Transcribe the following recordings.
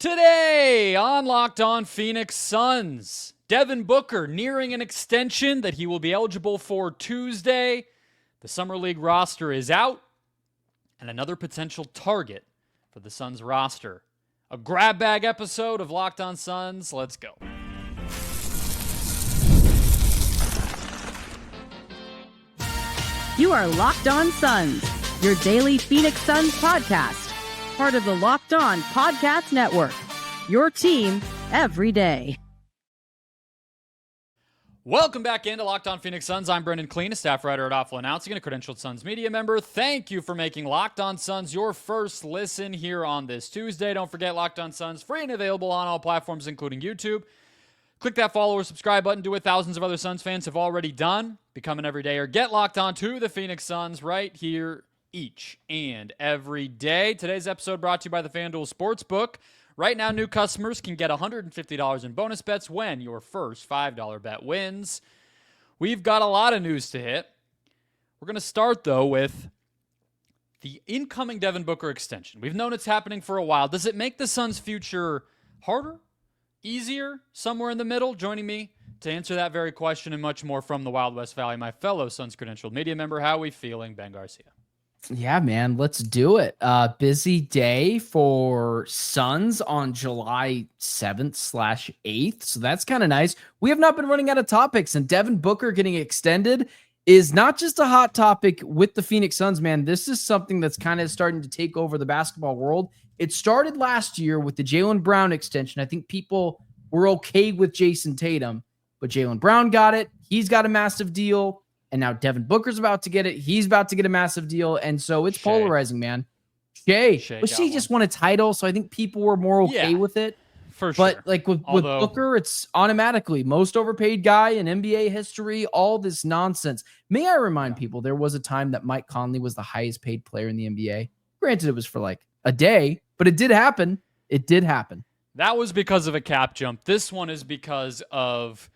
Today on Locked On Phoenix Suns, Devin Booker nearing an extension that he will be eligible for Tuesday. The Summer League roster is out, and another potential target for the Suns roster. A grab bag episode of Locked On Suns. Let's go. You are Locked On Suns, your daily Phoenix Suns podcast. Part of the Locked On Podcast Network, your team every day. Welcome back into Locked On Phoenix Suns. I'm Brendon Kleen, a staff writer at Awful Announcing, and a credentialed Suns media member. Thank you for making Locked On Suns your first listen here on this Tuesday. Don't forget, Locked On Suns, free and available on all platforms, including YouTube. Click that follow or subscribe button. Do what thousands of other Suns fans have already done. Become an everydayer. Get locked on to the Phoenix Suns right here each and every day. Today's episode brought to you by the FanDuel Sportsbook. Right now, new customers can get $150 in bonus bets when your first $5 bet wins. We've got a lot of news to hit. We're going to start, though, with the incoming Devin Booker extension. We've known it's happening for a while. Does it make the Suns' future harder, easier, somewhere in the middle? Joining me to answer that very question and much more from the Wild West Valley, my fellow Suns credentialed media member. How are we feeling, Ben Garcia? Yeah, man, let's do it. Busy day for Suns on July 7th/8th. So that's kind of nice. We have not been running out of topics, and Devin Booker getting extended is not just a hot topic with the Phoenix Suns, man. This is something that's kind of starting to take over the basketball world. It started last year with the Jaylen Brown extension. I think people were okay with Jason Tatum, but Jaylen Brown got it. He's got a massive deal. And now Devin Booker's about to get it. He's about to get a massive deal. And so it's polarizing, man. Shea just won a title, so I think people were more okay with it. For sure. But like with Booker, it's automatically most overpaid guy in NBA history, all this nonsense. May I remind people, there was a time that Mike Conley was the highest paid player in the NBA. Granted, it was for like a day, but it did happen. It did happen. That was because of a cap jump. This one is because of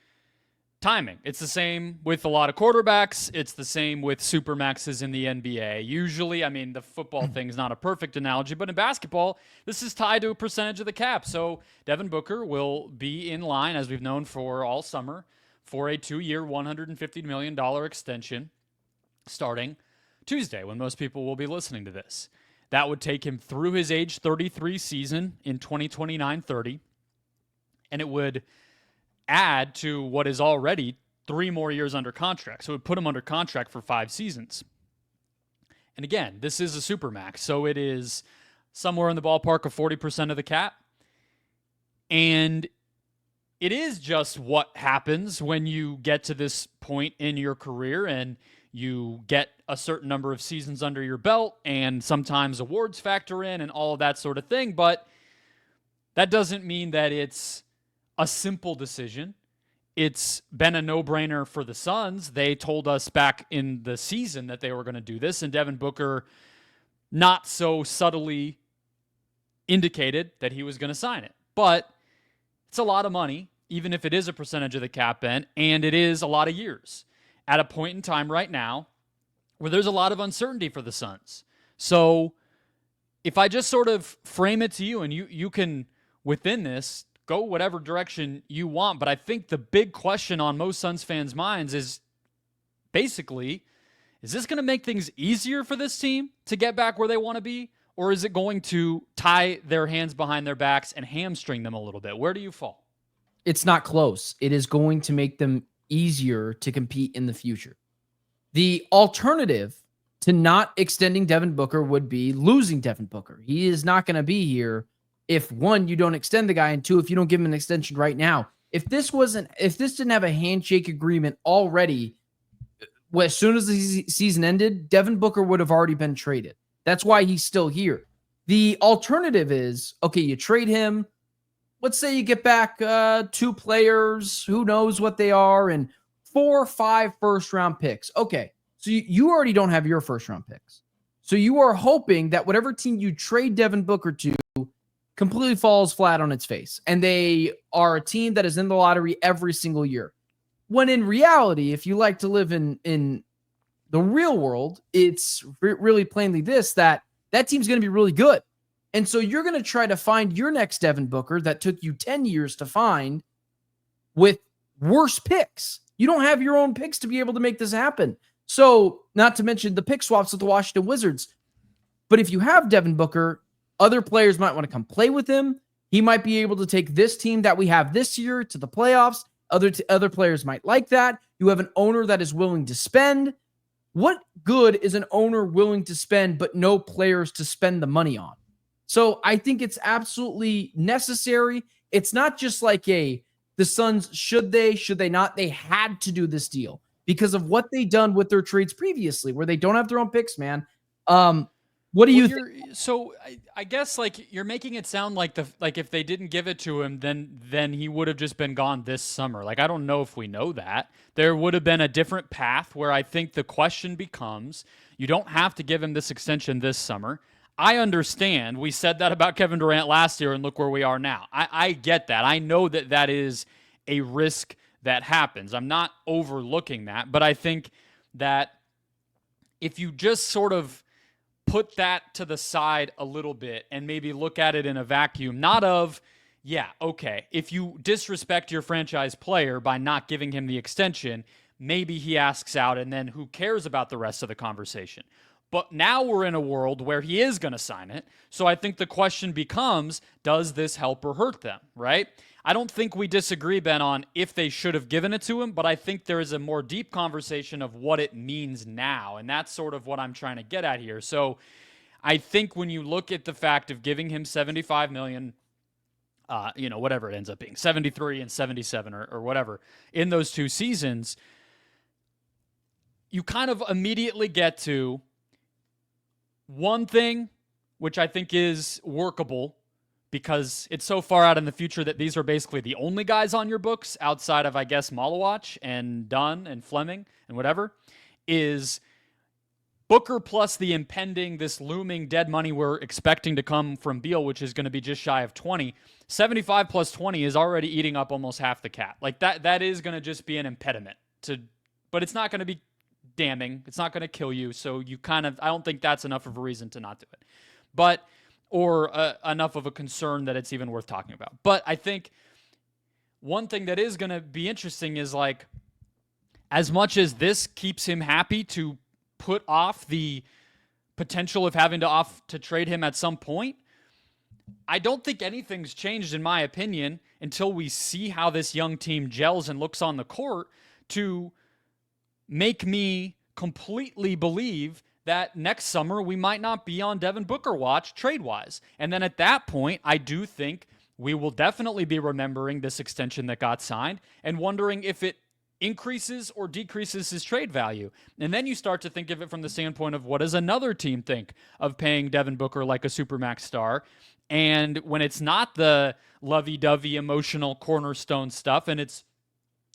timing. It's the same with a lot of quarterbacks. It's the same with supermaxes in the NBA. Usually, I mean, the football thing is not a perfect analogy, but in basketball, this is tied to a percentage of the cap. So Devin Booker will be in line, as we've known for all summer, for a 2-year, $150 million extension starting Tuesday, when most people will be listening to this. That would take him through his age 33 season in 2029-30, and it would add to what is already 3 more years under contract. So it would put him under contract for 5 seasons. And again, this is a supermax, so it is somewhere in the ballpark of 40% of the cap. And it is just what happens when you get to this point in your career and you get a certain number of seasons under your belt, and sometimes awards factor in and all of that sort of thing. But that doesn't mean that it's a simple decision. It's been a no-brainer for the Suns. They told us back in the season that they were going to do this, and Devin Booker not so subtly indicated that he was going to sign it. But it's a lot of money, even if it is a percentage of the cap, Ben, and it is a lot of years at a point in time right now where there's a lot of uncertainty for the Suns. So if I just sort of frame it to you, and you can, within this, go whatever direction you want, but I think the big question on most Suns fans' minds is basically, is this going to make things easier for this team to get back where they want to be, or is it going to tie their hands behind their backs and hamstring them a little bit? Where do you fall? It's not close. It is going to make them easier to compete in the future. The alternative to not extending Devin Booker would be losing Devin Booker. He is not going to be here if, one, you don't extend the guy, and two, if you don't give him an extension right now. If this didn't have a handshake agreement already, as soon as the season ended, Devin Booker would have already been traded. That's why he's still here. The alternative is, okay, you trade him. Let's say you get back 2 players, who knows what they are, and 4 or 5 first-round picks. Okay, so you already don't have your first-round picks. So you are hoping that whatever team you trade Devin Booker to completely falls flat on its face, and they are a team that is in the lottery every single year. When in reality, if you like to live in the real world, it's really plainly that team's going to be really good. And so you're going to try to find your next Devin Booker that took you 10 years to find with worse picks. You don't have your own picks to be able to make this happen. So, not to mention the pick swaps with the Washington Wizards. But if you have Devin Booker, other players might want to come play with him. He might be able to take this team that we have this year to the playoffs. Other players might like that. You have an owner that is willing to spend. What good is an owner willing to spend but no players to spend the money on? So I think it's absolutely necessary. It's not just like the Suns, should they not? They had to do this deal because of what they done with their trades previously, where they don't have their own picks, man. What do you think? So I guess like you're making it sound like if they didn't give it to him, then he would have just been gone this summer. Like, I don't know if we know that. There would have been a different path where I think the question becomes, you don't have to give him this extension this summer. I understand. We said that about Kevin Durant last year, and look where we are now. I get that. I know that is a risk that happens. I'm not overlooking that, but I think that if you just sort of put that to the side a little bit and maybe look at it in a vacuum, not of, yeah, okay, if you disrespect your franchise player by not giving him the extension, maybe he asks out and then who cares about the rest of the conversation? But now we're in a world where he is going to sign it. So I think the question becomes, does this help or hurt them, right? I don't think we disagree, Ben, on if they should have given it to him, but I think there is a more deep conversation of what it means now, and that's sort of what I'm trying to get at here. So I think when you look at the fact of giving him $75 million, whatever it ends up being, 73 and 77 or whatever, in those 2 seasons, you kind of immediately get to one thing, which I think is workable, because it's so far out in the future that these are basically the only guys on your books outside of, I guess, Malawach and Dunn and Fleming and whatever, is Booker plus the impending, this looming dead money we're expecting to come from Beal, which is going to be just shy of 20. 75 plus 20 is already eating up almost half the cap. Like that is going to just be an impediment but it's not going to be damning. It's not going to kill you. So I don't think that's enough of a reason to not do it. Or enough of a concern that it's even worth talking about. But I think one thing that is going to be interesting is, like, as much as this keeps him happy to put off the potential of having to trade him at some point, I don't think anything's changed, in my opinion, until we see how this young team gels and looks on the court to make me completely believe that next summer we might not be on Devin Booker watch trade-wise. And then at that point, I do think we will definitely be remembering this extension that got signed and wondering if it increases or decreases his trade value. And then you start to think of it from the standpoint of, what does another team think of paying Devin Booker like a Supermax star? And when it's not the lovey-dovey emotional cornerstone stuff and it's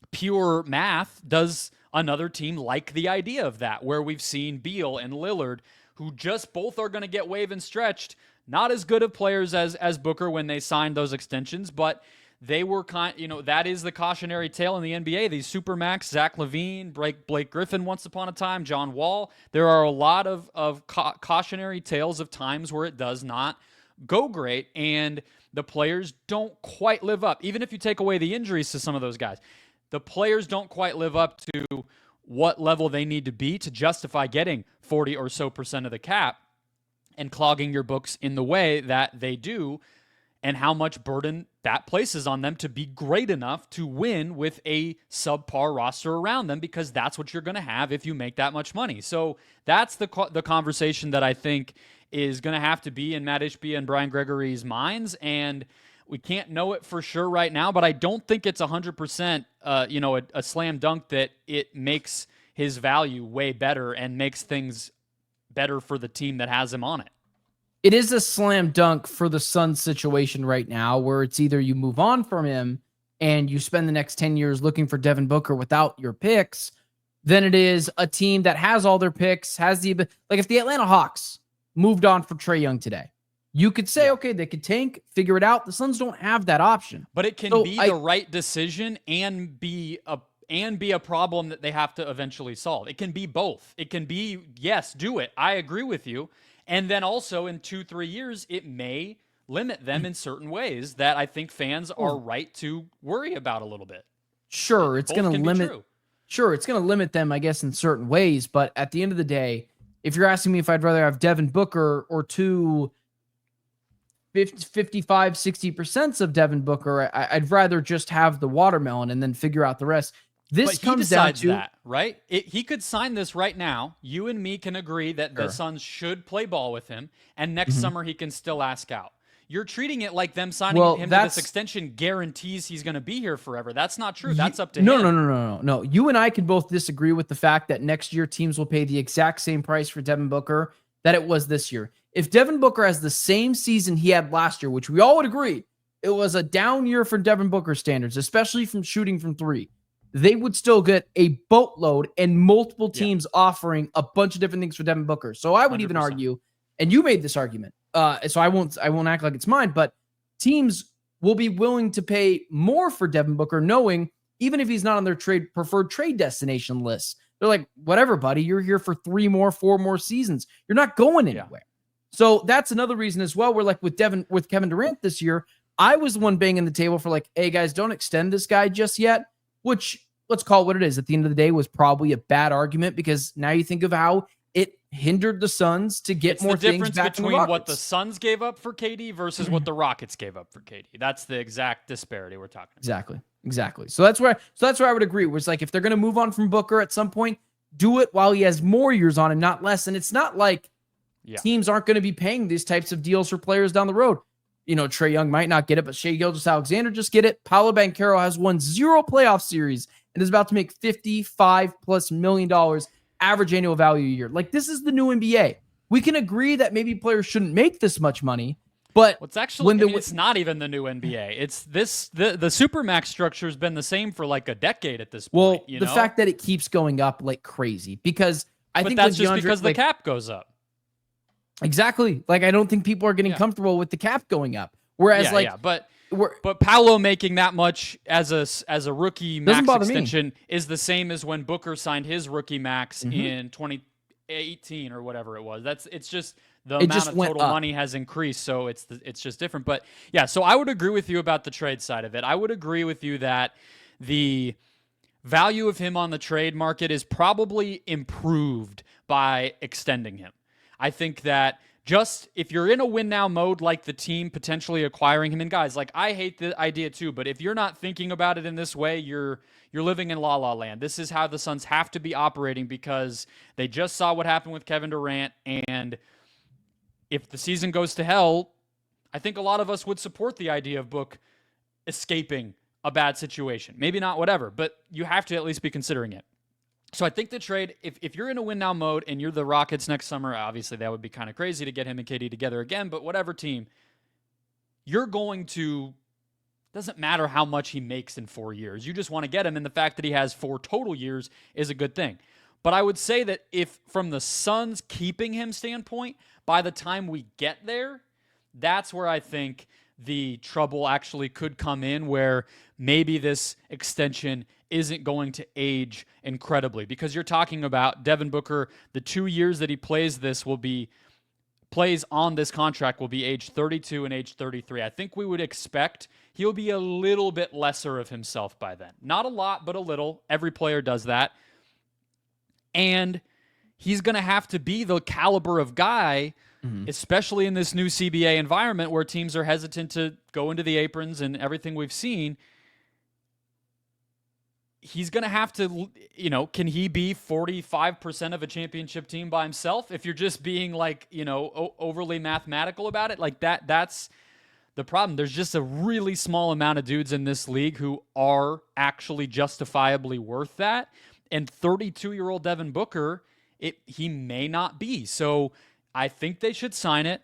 pure math, does another team like the idea of that, where we've seen Beal and Lillard, who just both are going to get waived and stretched, not as good of players as Booker when they signed those extensions, but they were that is the cautionary tale in the NBA. These Supermax, Zach LaVine, Blake Griffin once upon a time, John Wall. There are a lot of cautionary tales of times where it does not go great, and the players don't quite live up. Even if you take away the injuries to some of those guys, the players don't quite live up to what level they need to be to justify getting 40 or so % of the cap and clogging your books in the way that they do, and how much burden that places on them to be great enough to win with a subpar roster around them, because that's what you're going to have if you make that much money. So that's the conversation that I think is going to have to be in Matt Ishbia and Brian Gregory's minds, and we can't know it for sure right now, but I don't think it's 100%, a slam dunk that it makes his value way better and makes things better for the team that has him on it. It is a slam dunk for the Suns situation right now, where it's either you move on from him and you spend the next 10 years looking for Devin Booker without your picks, than it is a team that has all their picks, has the, like if the Atlanta Hawks moved on for Trae Young today, you could say, okay, they could tank, figure it out. The Suns don't have that option. But it can be the right decision and be a problem that they have to eventually solve. It can be both. It can be, yes, do it. I agree with you. And then also in 2-3 years, it may limit them in certain ways that I think fans are right to worry about a little bit. Sure, it's going to limit. Sure, it's going to limit them, I guess, in certain ways. But at the end of the day, if you're asking me if I'd rather have Devin Booker or 55, 60% of Devin Booker, I'd rather just have the watermelon and then figure out the rest. This comes down to that, right? He could sign this right now. You and me can agree that the Suns should play ball with him, and next summer he can still ask out. You're treating it like them signing him to this extension guarantees he's going to be here forever. That's not true. That's up to him. No. You and I can both disagree with the fact that next year teams will pay the exact same price for Devin Booker that it was this year. If Devin Booker has the same season he had last year, which we all would agree, it was a down year for Devin Booker standards, especially from shooting from three, they would still get a boatload and multiple teams offering a bunch of different things for Devin Booker. So I would 100%. even argue, and you made this argument, so I won't act like it's mine, but teams will be willing to pay more for Devin Booker, knowing even if he's not on their preferred trade destination list, they're like, whatever, buddy, you're here for 4 more seasons. You're not going anywhere. So that's another reason as well. We're like with Kevin Durant this year, I was the one banging the table for like, hey guys, don't extend this guy just yet, which let's call it what it is. At the end of the day was probably a bad argument because now you think of how it hindered the Suns to get more things back from the Rockets. Between what the Suns gave up for KD versus what the Rockets gave up for KD. That's the exact disparity we're talking about. Exactly. So that's where I would agree. Was like if they're going to move on from Booker at some point, do it while he has more years on him, not less. And it's not like teams aren't going to be paying these types of deals for players down the road. You know, Trae Young might not get it, but Shai Gilgeous-Alexander just get it. Paolo Banchero has won 0 playoff series and is about to make $55+ million average annual value a year. Like, this is the new NBA. We can agree that maybe players shouldn't make this much money, but it's actually it's not even the new NBA. It's the Supermax structure has been the same for like a decade at this point. Well, the fact that it keeps going up like crazy because I think that's just because the cap goes up. Exactly. Like, I don't think people are getting comfortable with the cap going up. Whereas but Paolo making that much as a rookie max extension is the same as when Booker signed his rookie max in 2018 or whatever it was. It's just the amount of total money has increased, so it's just different. But yeah, so I would agree with you about the trade side of it. I would agree with you that the value of him on the trade market is probably improved by extending him. I think that just if you're in a win now mode, like the team potentially acquiring him, and guys, like I hate the idea too, but if you're not thinking about it in this way, you're living in la la land. This is how the Suns have to be operating because they just saw what happened with Kevin Durant, and if the season goes to hell, I think a lot of us would support the idea of Book escaping a bad situation. Maybe not whatever, but you have to at least be considering it. So I think the trade, if you're in a win-now mode and you're the Rockets next summer, obviously that would be kind of crazy to get him and KD together again, but whatever team, you're going to, doesn't matter how much he makes in 4 years. You just want to get him, and the fact that he has 4 total years is a good thing. But I would say that if from the Suns keeping him standpoint, by the time we get there, that's where I think the trouble actually could come in, where maybe this extension isn't going to age incredibly, because you're talking about Devin Booker, the 2 years that he plays on this contract will be age 32 and age 33. I think we would expect he'll be a little bit lesser of himself by then. Not a lot, but a little. Every player does that. And he's going to have to be the caliber of guy, especially in this new CBA environment where teams are hesitant to go into the aprons and everything we've seen. He's going to have to, can he be 45% of a championship team by himself? If you're just being like, overly mathematical about it, like that's the problem. There's just a really small amount of dudes in this league who are actually justifiably worth that. And 32-year-old Devin Booker, he may not be. So I think they should sign it.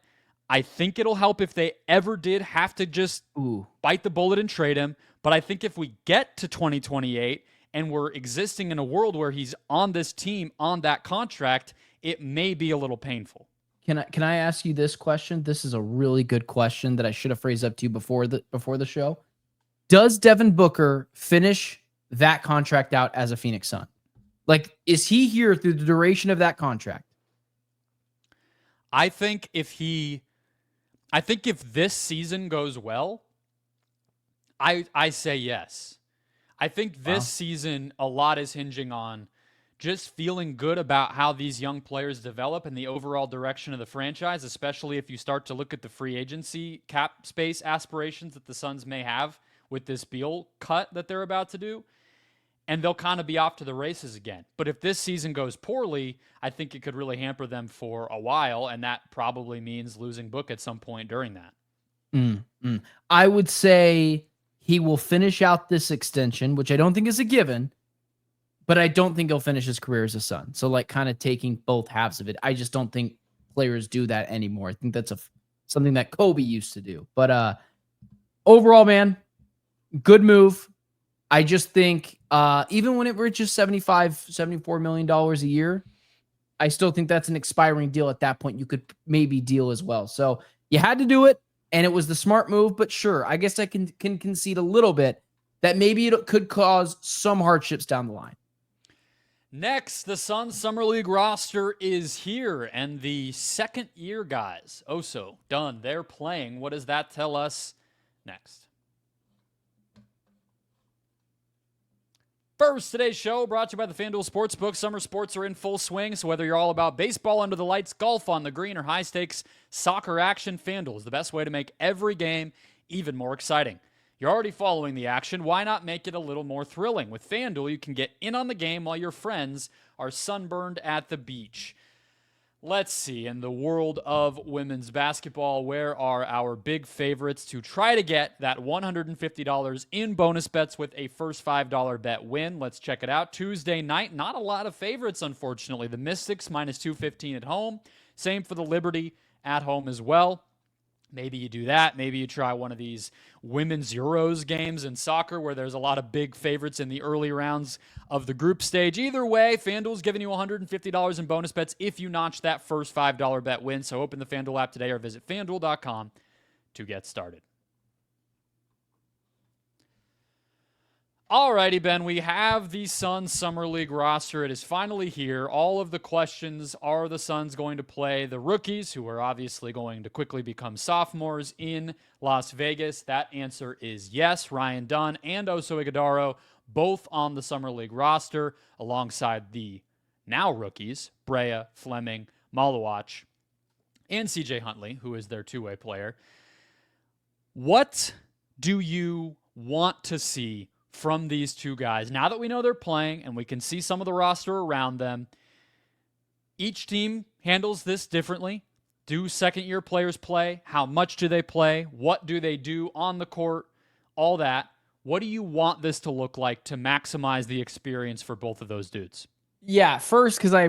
I think it'll help if they ever did have to just bite the bullet and trade him. But I think if we get to 2028 and we're existing in a world where he's on this team, on that contract, it may be a little painful. Can I ask you this question? This is a really good question that I should have phrased up to you before the show. Does Devin Booker finish that contract out as a Phoenix Sun? Like, is he here through the duration of that contract? I think if this season goes well, I say yes. I think this season, a lot is hinging on just feeling good about how these young players develop and the overall direction of the franchise, especially if you start to look at the free agency cap space aspirations that the Suns may have with this Beal cut that they're about to do. And they'll kind of be off to the races again. But if this season goes poorly, I think it could really hamper them for a while, and that probably means losing Book at some point during that. I would say he will finish out this extension, which I don't think is a given, but I don't think he'll finish his career as a Sun. So like kind of taking both halves of it. I just don't think players do that anymore. I think that's something that Kobe used to do. But overall, man, good move. I just think even when it reaches $74 million a year, I still think that's an expiring deal at that point. You could maybe deal as well. So you had to do it, and it was the smart move. But sure, I guess I can concede a little bit that maybe it could cause some hardships down the line. Next, the Suns Summer League roster is here, and the second-year guys, Oso, Dunn, they're playing. What does that tell us next? First, today's show brought to you by the FanDuel Sportsbook. Summer sports are in full swing, so whether you're all about baseball under the lights, golf on the green, or high-stakes soccer action, FanDuel is the best way to make every game even more exciting. You're already following the action. Why not make it a little more thrilling? With FanDuel, you can get in on the game while your friends are sunburned at the beach. Let's see, in the world of women's basketball, where are our big favorites to try to get that $150 in bonus bets with a first $5 bet win? Let's check it out. Tuesday night, not a lot of favorites, unfortunately. The Mystics minus 215 at home. Same for the Liberty at home as well. Maybe you do that. Maybe you try one of these women's Euros games in soccer where there's a lot of big favorites in the early rounds of the group stage. Either way, FanDuel's giving you $150 in bonus bets if you notch that first $5 bet win. So open the FanDuel app today or visit FanDuel.com to get started. Alrighty, Ben, we have the Suns Summer League roster. It is finally here. All of the questions, are the Suns going to play the rookies, who are obviously going to quickly become sophomores in Las Vegas? That answer is yes. Ryan Dunn and Oso Ighodaro, both on the Summer League roster, alongside the now rookies, Brea, Fleming, Malawach, and CJ Huntley, who is their two-way player. What do you want to see from these two guys? Now that we know they're playing and we can see some of the roster around them, each team handles this differently. Do second-year players play? How much do they play? What do they do on the court? All that. What do you want this to look like to maximize the experience for both of those dudes? Yeah, first, because I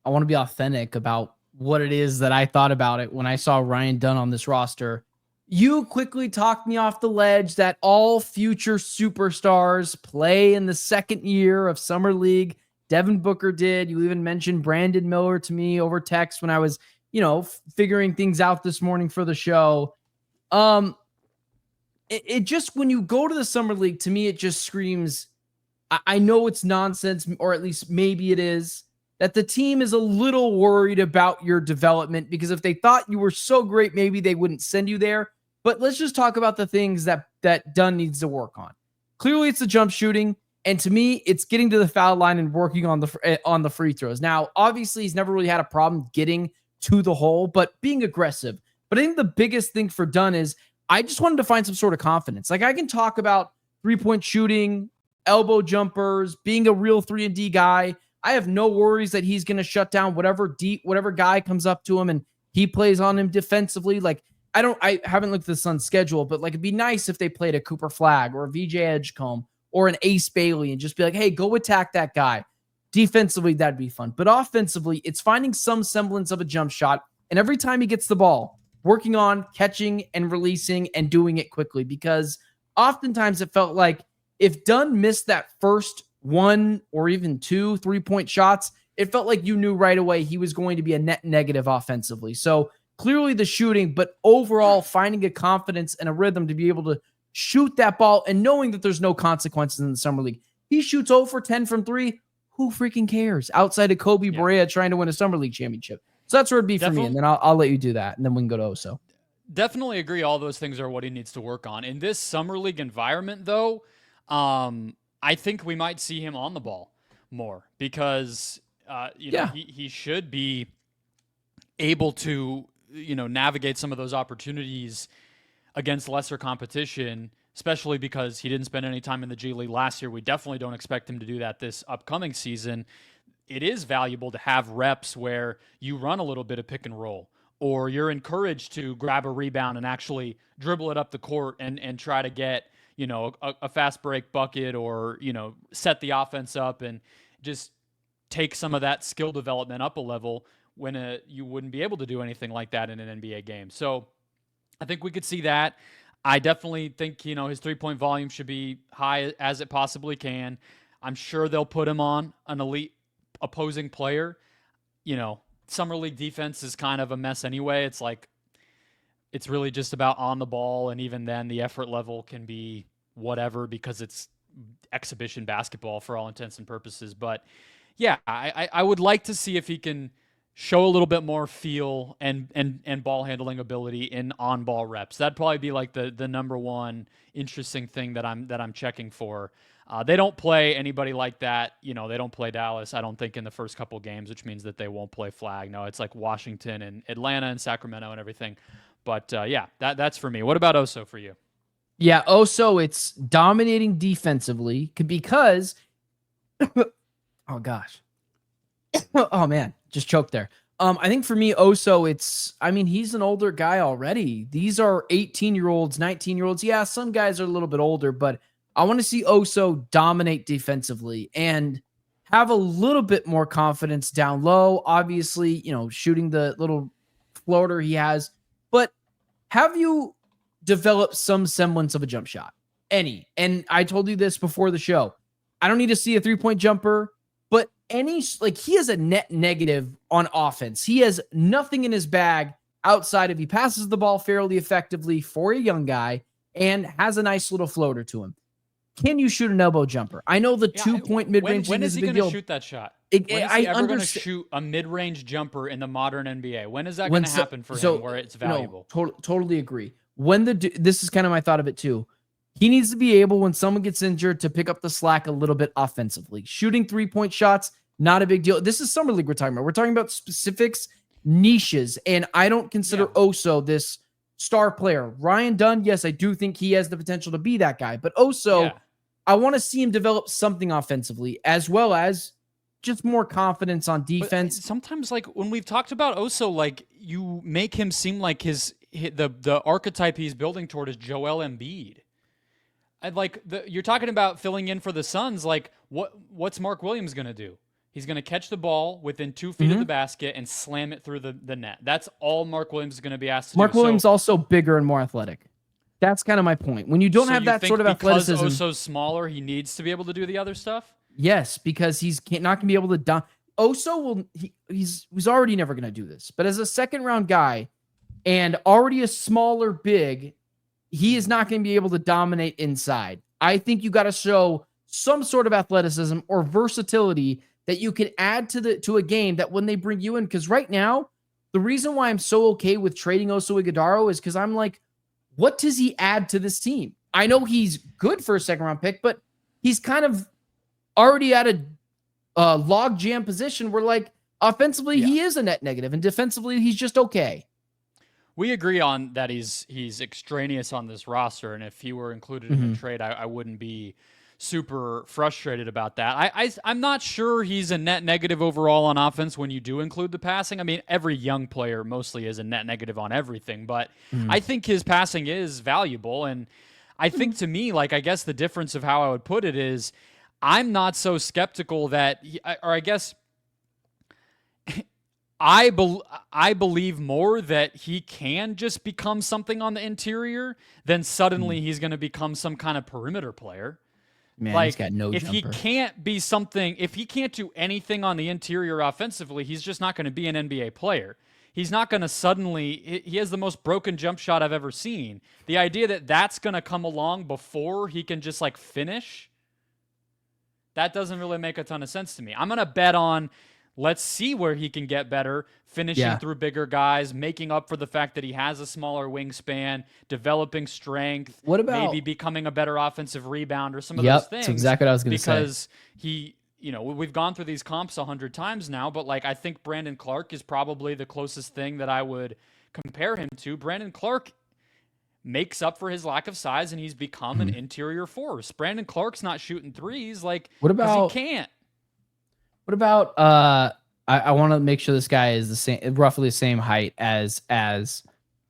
want to be authentic about what it is that I thought about it when I saw Ryan Dunn on this roster. You quickly talked me off the ledge that all future superstars play in the second year of Summer League. Devin Booker did. You even mentioned Brandon Miller to me over text when I was, figuring things out this morning for the show. It just, when you go to the Summer League, to me, it just screams, I know it's nonsense, or at least maybe it is, that the team is a little worried about your development, because if they thought you were so great, maybe they wouldn't send you there. But let's just talk about the things that Dunn needs to work on. Clearly, it's the jump shooting, and to me, it's getting to the foul line and working on the free throws. Now, obviously, he's never really had a problem getting to the hole, but being aggressive. But I think the biggest thing for Dunn is I just wanted to find some sort of confidence. Like, I can talk about three-point shooting, elbow jumpers, being a real 3-and-D guy. I have no worries that he's going to shut down whatever guy comes up to him and he plays on him defensively. Like, I haven't looked at the Suns' schedule, but like, it'd be nice if they played a Cooper Flagg or a VJ Edgecombe or an Ace Bailey and just be like, hey, go attack that guy. Defensively, that'd be fun. But offensively, it's finding some semblance of a jump shot. And every time he gets the ball, working on catching and releasing and doing it quickly, because oftentimes it felt like if Dunn missed that first one or even 2 3-point shots, it felt like you knew right away he was going to be a net negative offensively. So clearly the shooting, but overall finding a confidence and a rhythm to be able to shoot that ball and knowing that there's no consequences in the Summer League. He shoots 0 for 10 from 3. Who freaking cares? Outside of Kobe Brea trying to win a Summer League championship. So that's where it'd be for me. Definitely. And then I'll let you do that. And then we can go to Oso. Definitely agree. All those things are what he needs to work on. In this summer league environment, though, I think we might see him on the ball more because, he should be able to, navigate some of those opportunities against lesser competition, especially because he didn't spend any time in the G League last year. We definitely don't expect him to do that this upcoming season. It is valuable to have reps where you run a little bit of pick and roll, or you're encouraged to grab a rebound and actually dribble it up the court and try to get, a fast break bucket, or, set the offense up and just take some of that skill development up a level when you wouldn't be able to do anything like that in an NBA game. So I think we could see that. I definitely think, his three-point volume should be high as it possibly can. I'm sure they'll put him on an elite opposing player. Summer league defense is kind of a mess anyway. It's like, it's really just about on the ball, and even then the effort level can be whatever because it's exhibition basketball for all intents and purposes. But yeah, I would like to see if he can show a little bit more feel and ball handling ability in on-ball reps. That'd probably be like the number one interesting thing that I'm checking for. They don't play anybody like that. They don't play Dallas, I don't think, in the first couple games, which means that they won't play flag. No, it's like Washington and Atlanta and Sacramento and everything. But that's for me. What about Oso for you? Yeah, Oso, it's dominating defensively because, oh gosh, oh man, just choked there. I think for me, Oso, he's an older guy already. These are 18-year-olds, 19-year-olds. Yeah, some guys are a little bit older, but I want to see Oso dominate defensively and have a little bit more confidence down low. Obviously, shooting the little floater he has, but have you developed some semblance of a jump shot? Any. And I told you this before the show. I don't need to see a three-point jumper, but he is a net negative on offense. He has nothing in his bag outside of he passes the ball fairly effectively for a young guy and has a nice little floater to him. Can you shoot an elbow jumper? I know the 2-point mid-range when is is a he big going to deal. shoot that shot? When is he ever going to shoot a mid-range jumper in the modern NBA? When is that going to happen for him where it's valuable? Totally agree. This is kind of my thought of it too. He needs to be able, when someone gets injured, to pick up the slack a little bit offensively. Shooting 3-point shots, not a big deal. This is Summer League we're talking about. We're talking about specifics, niches, and I don't consider Oso this star player. Ryan Dunn, yes, I do think he has the potential to be that guy, but Oso, I want to see him develop something offensively as well as just more confidence on defense. But sometimes, like when we've talked about Oso, like you make him seem like the archetype he's building toward is Joel Embiid. You're talking about filling in for the Suns. Like what's Mark Williams going to do? He's going to catch the ball within 2 feet of the basket and slam it through the net. That's all Mark Williams is going to be asked to do. Mark Williams also bigger and more athletic. That's kind of my point. When you don't have that sort of athleticism, because Oso's smaller, he needs to be able to do the other stuff. Yes, because he's not going to be able to. Oso he's already never going to do this. But as a second round guy and already a smaller big, he is not going to be able to dominate inside. I think you got to show some sort of athleticism or versatility that you can add to a game that when they bring you in. Because right now, the reason why I'm so okay with trading Oso Ighodaro is because I'm like, what does he add to this team? I know he's good for a second round pick, but he's kind of already at a log jam position where, like, offensively he is a net negative and defensively he's just okay. We agree on that he's extraneous on this roster, and if he were included in a trade, I wouldn't be super frustrated about that. I'm not sure he's a net negative overall on offense when you do include the passing. I mean, every young player mostly is a net negative on everything, but I think his passing is valuable. And I think, to me, like, I guess the difference of how I would put it is I'm not so skeptical that, I believe more that he can just become something on the interior than suddenly he's going to become some kind of perimeter player. Man, like, he's got no if jumper. he can't be something, if he can't do anything on the interior offensively, he's just not going to be an NBA player. He's not going to suddenly, he has the most broken jump shot I've ever seen. The idea that that's going to come along before he can just, like, finish, that doesn't really make a ton of sense to me. I'm going to bet on, let's see where he can get better, finishing through bigger guys, making up for the fact that he has a smaller wingspan, developing strength, What about maybe becoming a better offensive rebounder, some of those things. That's exactly what I was going to say. Because we've gone through these comps 100 times now, but like I think Brandon Clark is probably the closest thing that I would compare him to. Brandon Clark makes up for his lack of size, and he's become an interior force. Brandon Clark's not shooting threes, like, what about he can't. What about I want to make sure this guy is the same, roughly the same height as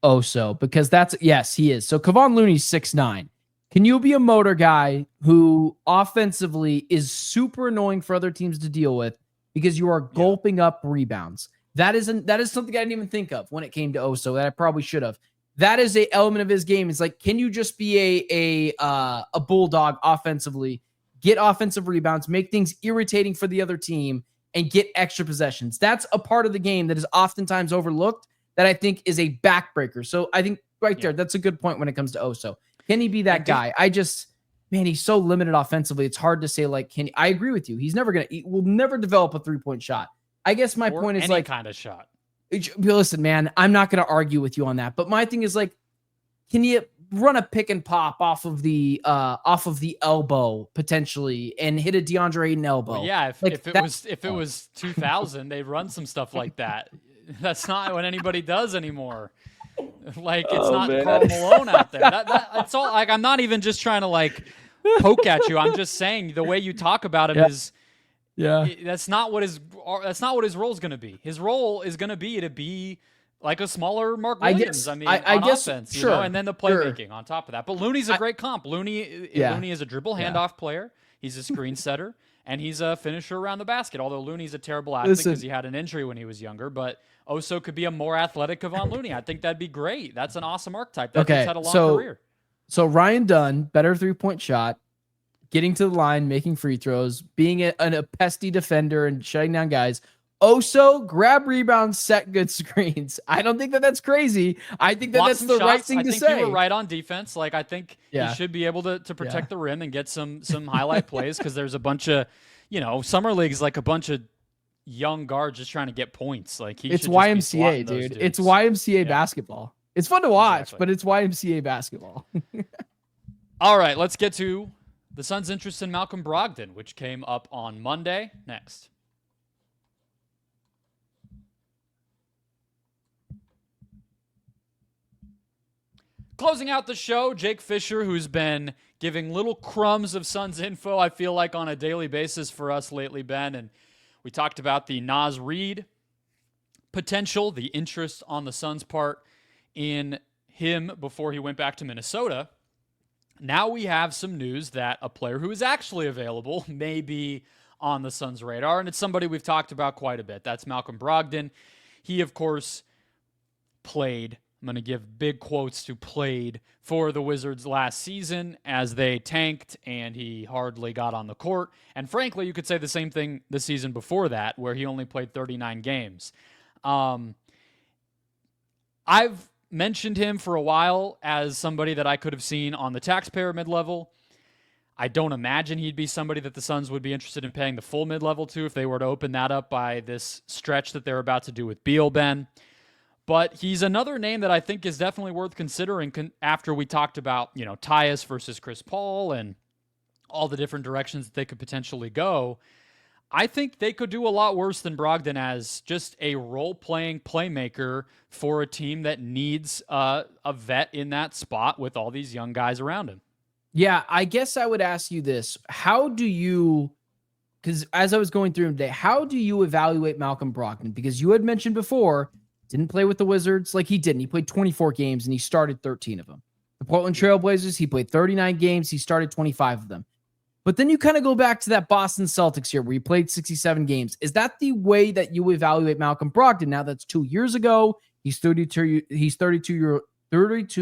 Oso, because yes, he is. So Kevon Looney's 6'9". Can you be a motor guy who offensively is super annoying for other teams to deal with because you are gulping up rebounds? That is something I didn't even think of when it came to Oso that I probably should have. That is a element of his game. It's like, can you just be a bulldog offensively, get offensive rebounds, make things irritating for the other team, and get extra possessions? That's a part of the game that is oftentimes overlooked that I think is a backbreaker. So I think there, that's a good point when it comes to Oso. Can he be that guy? He's so limited offensively. It's hard to say, like, I agree with you. He will never develop a 3-point shot. I guess my point is any like kind of shot. Listen, man, I'm not going to argue with you on that. But my thing is like, can you run a pick and pop off of the elbow potentially and hit a DeAndre Ayton elbow? Well, yeah, if it was 2000, they'd run some stuff like that. That's not what anybody does anymore. Like, it's not Karl Malone out there. That's all. Like, I'm not even just trying to like poke at you. I'm just saying the way you talk about him is. Yeah, that's not what his role is going to be. His role is going to be like a smaller Mark Williams. I guess, offense, sure, and then the playmaking on top of that. But Looney's a great comp. Looney is a dribble handoff player. He's a screen setter, and he's a finisher around the basket. Although Looney's a terrible athlete because he had an injury when he was younger. But Oso could be a more athletic Kevon Looney. I think that'd be great. That's an awesome archetype. That dude's had a long career. So Ryan Dunn, better 3-point shot, getting to the line, making free throws, being a pesty defender and shutting down guys. Oso, grab rebounds, set good screens. I don't think that's crazy. I think that's the right thing to say. I think you were right on defense. Like, I think he should be able to protect the rim and get some highlight plays, because there's a bunch of, summer league's like a bunch of young guards just trying to get points. Like, it's YMCA, dude. It's YMCA basketball. It's fun to watch, but it's YMCA basketball. All right, let's get to the Suns' interest in Malcolm Brogden, which came up on Monday. Next. Closing out the show, Jake Fisher, who's been giving little crumbs of Suns info, I feel like, on a daily basis for us lately, Ben. And we talked about the Naz Reid potential, the interest on the Suns' part in him before he went back to Minnesota. Now we have some news that a player who is actually available may be on the Suns' radar, and it's somebody we've talked about quite a bit. That's Malcolm Brogden. He, of course, played, I'm going to give big quotes to played, for the Wizards last season as they tanked and he hardly got on the court. And frankly, you could say the same thing the season before that, where he only played 39 games. I've mentioned him for a while as somebody that I could have seen on the taxpayer mid-level. I don't imagine he'd be somebody that the Suns would be interested in paying the full mid-level to if they were to open that up by this stretch that they're about to do with Beal, Ben. But he's another name that I think is definitely worth considering after we talked about, Tyus versus Chris Paul and all the different directions that they could potentially go. I think they could do a lot worse than Brogdon as just a role-playing playmaker for a team that needs a vet in that spot with all these young guys around him. Yeah, I guess I would ask you this. Because as I was going through him today, how do you evaluate Malcolm Brogdon? Because you had mentioned before, didn't play with the Wizards like he didn't. He played 24 games and he started 13 of them. The Portland Trailblazers, he played 39 games. He started 25 of them. But then you kind of go back to that Boston Celtics year where he played 67 games. Is that the way that you evaluate Malcolm Brogdon? Now, that's 2 years ago. He's 32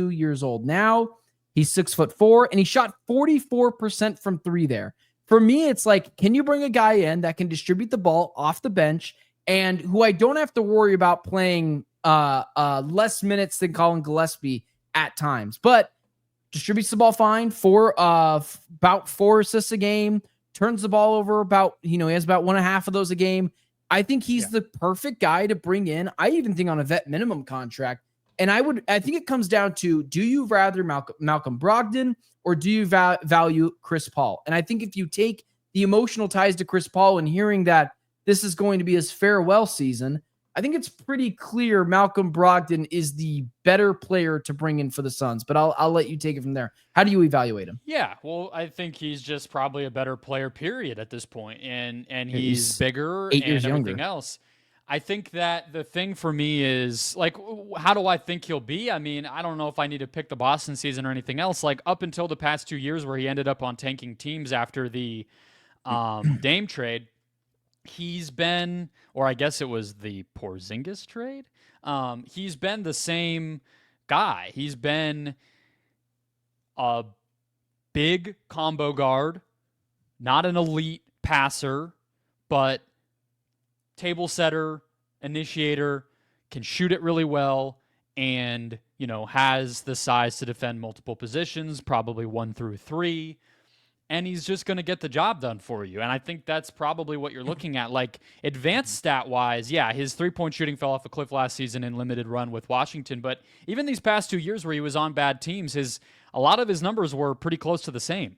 years old now. He's 6'4", and he shot 44% from three there. For me, it's like, can you bring a guy in that can distribute the ball off the bench and who I don't have to worry about playing less minutes than Colin Gillespie at times, but distributes the ball fine for about 4 assists a game, turns the ball over he has about 1.5 of those a game, I think he's the perfect guy to bring in. I even think on a vet minimum contract. And I think it comes down to, do you rather Malcolm Brogden or do you value Chris Paul? And I think if you take the emotional ties to Chris Paul and hearing that this is going to be his farewell season, I think it's pretty clear Malcolm Brogdon is the better player to bring in for the Suns. But I'll let you take it from there. How do you evaluate him? Yeah, well, I think he's just probably a better player, period, at this point. And he's bigger 8 years and everything younger. else. I think that the thing for me is, like, how do I think he'll be? I mean, I don't know if I need to pick the Boston season or anything else. Like, up until the past 2 years where he ended up on tanking teams after the Dame trade, he's been, or I guess it was the Porzingis trade, he's been the same guy. He's been a big combo guard, not an elite passer, but table setter, initiator, can shoot it really well, and, has the size to defend multiple positions, probably 1 through 3. And he's just going to get the job done for you. And I think that's probably what you're looking at. Like, advanced stat-wise, yeah, his three-point shooting fell off a cliff last season in limited run with Washington. But even these past 2 years where he was on bad teams, a lot of his numbers were pretty close to the same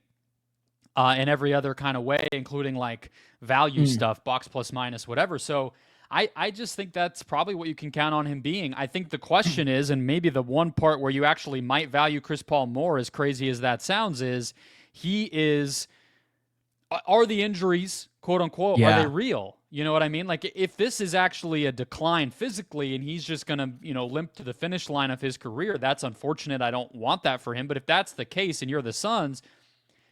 in every other kind of way, including, like, value stuff, box plus minus, whatever. So I just think that's probably what you can count on him being. I think the question is, and maybe the one part where you actually might value Chris Paul more, as crazy as that sounds, is are the injuries, quote unquote, are they real? You know what I mean? Like, if this is actually a decline physically and he's just going to, limp to the finish line of his career, that's unfortunate. I don't want that for him. But if that's the case and you're the Suns,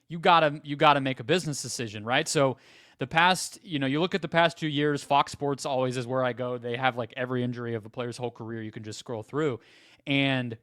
you gotta make a business decision, right? So the past, you look at the past 2 years, Fox Sports always is where I go. They have like every injury of a player's whole career. You can just scroll through. And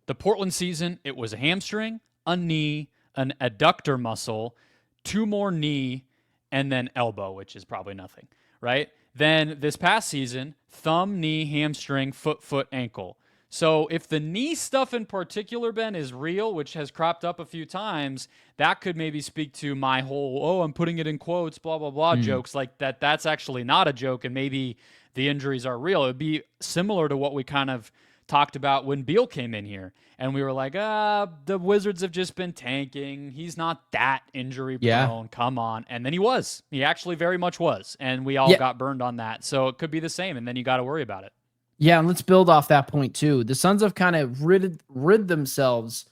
the Portland season, it was a hamstring, a knee, an adductor muscle, 2 more knee, and then elbow, which is probably nothing, right? Then this past season, thumb, knee, hamstring, foot, ankle. So if the knee stuff in particular, Ben, is real, which has cropped up a few times, that could maybe speak to my whole, I'm putting it in quotes, blah, blah, blah, jokes like that. That's actually not a joke, and maybe the injuries are real. It would be similar to what we kind of talked about when Beal came in here. And we were like, the Wizards have just been tanking. He's not that injury prone. Yeah. Come on. And then he was. He actually very much was. And we all got burned on that. So it could be the same. And then you got to worry about it. Yeah, and let's build off that point too. The Suns have kind of rid themselves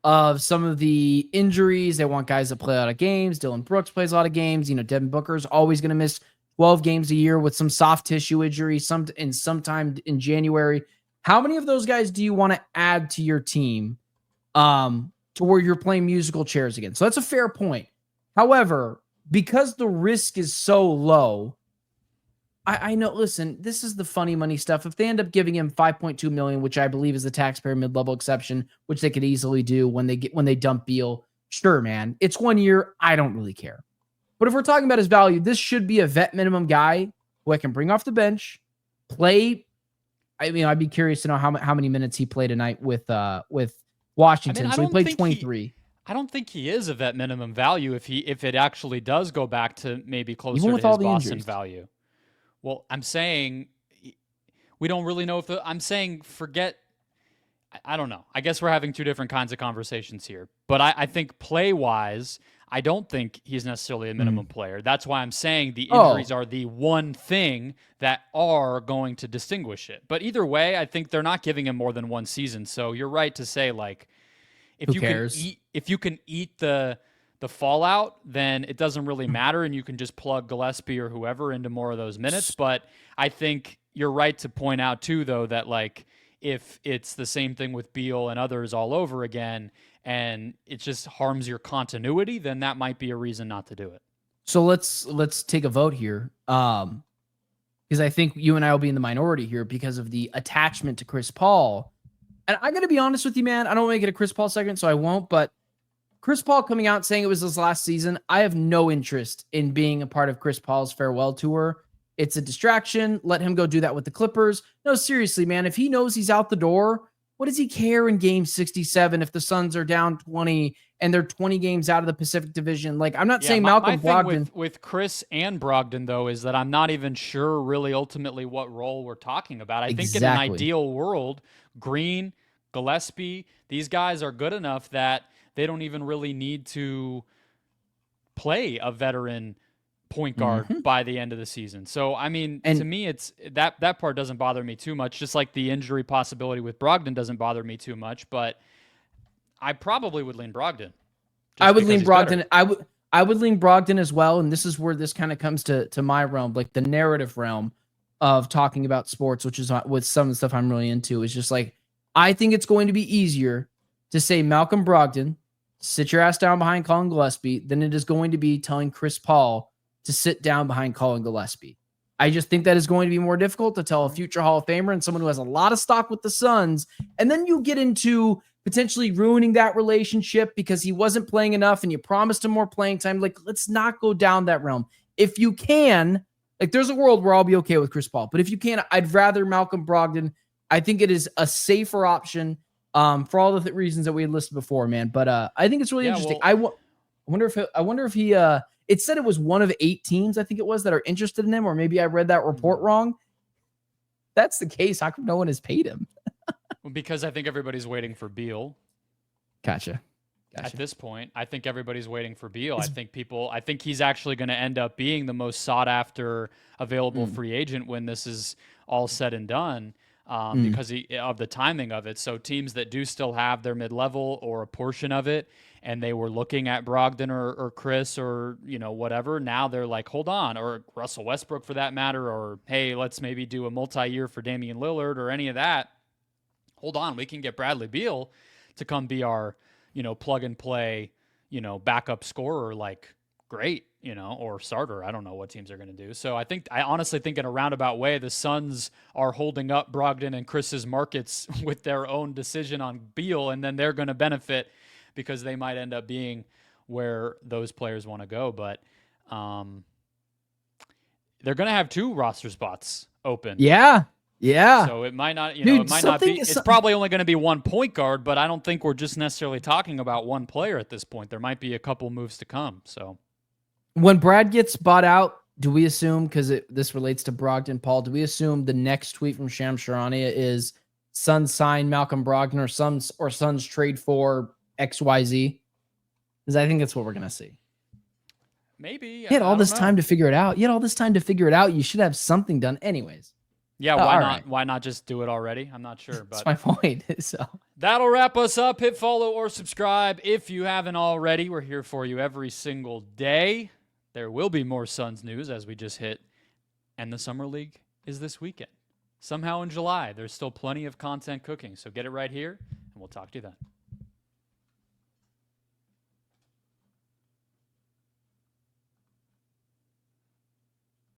of some of the injuries. They want guys to play a lot of games. Dillon Brooks plays a lot of games. Devin Booker's always going to miss 12 games a year with some soft tissue injury sometime in January. How many of those guys do you want to add to your team to where you're playing musical chairs again? So that's a fair point. However, because the risk is so low, I know, listen, this is the funny money stuff. If they end up giving him $5.2 million, which I believe is the taxpayer mid-level exception, which they could easily do when they dump Beal, sure, man. It's 1 year. I don't really care. But if we're talking about his value, this should be a vet minimum guy who I can bring off the bench, play. I mean, I'd be curious to know how many minutes he played tonight with Washington. So he played 23. I don't think he is a vet minimum value if it actually does go back to maybe closer Even to with his all the Boston injuries. value. Well, I'm saying we don't really know I'm saying forget. I don't know. I guess we're having two different kinds of conversations here. But I think play-wise, I don't think he's necessarily a minimum player. That's why I'm saying the injuries are the one thing that are going to distinguish it. But either way, I think they're not giving him more than one season. So you're right to say, like, if you can eat the fallout, then it doesn't really matter, and you can just plug Gillespie or whoever into more of those minutes. But I think you're right to point out too, though, that like if it's the same thing with Beal and others all over again, and it just harms your continuity, then that might be a reason not to do it. So let's take a vote here, because I think you and I will be in the minority here because of the attachment to Chris Paul. And I got to be honest with you, man. I don't make it a Chris Paul segment, so I won't. But Chris Paul coming out saying it was his last season, I have no interest in being a part of Chris Paul's farewell tour. It's a distraction. Let him go do that with the Clippers. No, seriously, man. If he knows he's out the door, what does he care in game 67 if the Suns are down 20 and they're 20 games out of the Pacific Division? Like, I'm not saying Malcolm Brogdon. With Chris and Brogdon, though, is that I'm not even sure really ultimately what role we're talking about. I think in an ideal world, Green, Gillespie, these guys are good enough that they don't even really need to play a veteran point guard by the end of the season. So, I mean, to me, it's that part doesn't bother me too much, just like the injury possibility with Brogdon doesn't bother me too much, but I probably would lean Brogdon. I would lean Brogdon. I would lean Brogdon as well, and this is where this kind of comes to my realm, like the narrative realm of talking about sports, which is with some of the stuff I'm really into, is just like, I think it's going to be easier to say Malcolm Brogdon, sit your ass down behind Colin Gillespie, than it is going to be telling Chris Paul to sit down behind Colin Gillespie. I just think that is going to be more difficult to tell a future Hall of Famer and someone who has a lot of stock with the Suns. And then you get into potentially ruining that relationship because he wasn't playing enough and you promised him more playing time. Like, let's not go down that realm. If you can, like, there's a world where I'll be okay with Chris Paul, but if you can, I'd rather Malcolm Brogdon. I think it is a safer option for all the reasons that we had listed before, man. But I think it's really interesting. Well, I wonder if he it said it was one of 8 teams, I think it was, that are interested in him, or maybe I read that report wrong. That's the case. How come no one has paid him? Well, because I think everybody's waiting for Beal. Gotcha. At this point, I think everybody's waiting for Beal. I think he's actually going to end up being the most sought after available free agent when this is all said and done. Because of the timing of it. So teams that do still have their mid-level or a portion of it, and they were looking at Brogdon or Chris or, whatever, now they're like, hold on, or Russell Westbrook for that matter, or, hey, let's maybe do a multi-year for Damian Lillard or any of that. Hold on, we can get Bradley Beal to come be our, plug-and-play, backup scorer, like, great, or starter. I don't know what teams are going to do. So I honestly think in a roundabout way, the Suns are holding up Brogdon and Chris's markets with their own decision on Beal, and then they're going to benefit because they might end up being where those players want to go. But they're going to have 2 roster spots open. Yeah. Yeah. So it might not, it might not be, it's probably only going to be 1 point guard, but I don't think we're just necessarily talking about 1 player at this point. There might be a couple moves to come. So when Brad gets bought out, do we assume, because this relates to Brogdon, Paul, do we assume the next tweet from Shams Charania is Suns sign Malcolm Brogdon or Suns trade for XYZ? Because I think that's what we're going to see. Maybe. You had all this time to figure it out. You should have something done anyways. Yeah, why not? Right. Why not just do it already? I'm not sure. But that's my point. So that'll wrap us up. Hit follow or subscribe if you haven't already. We're here for you every single day. There will be more Suns news as we just hit. And the Summer League is this weekend. Somehow in July, there's still plenty of content cooking. So get it right here, and we'll talk to you then.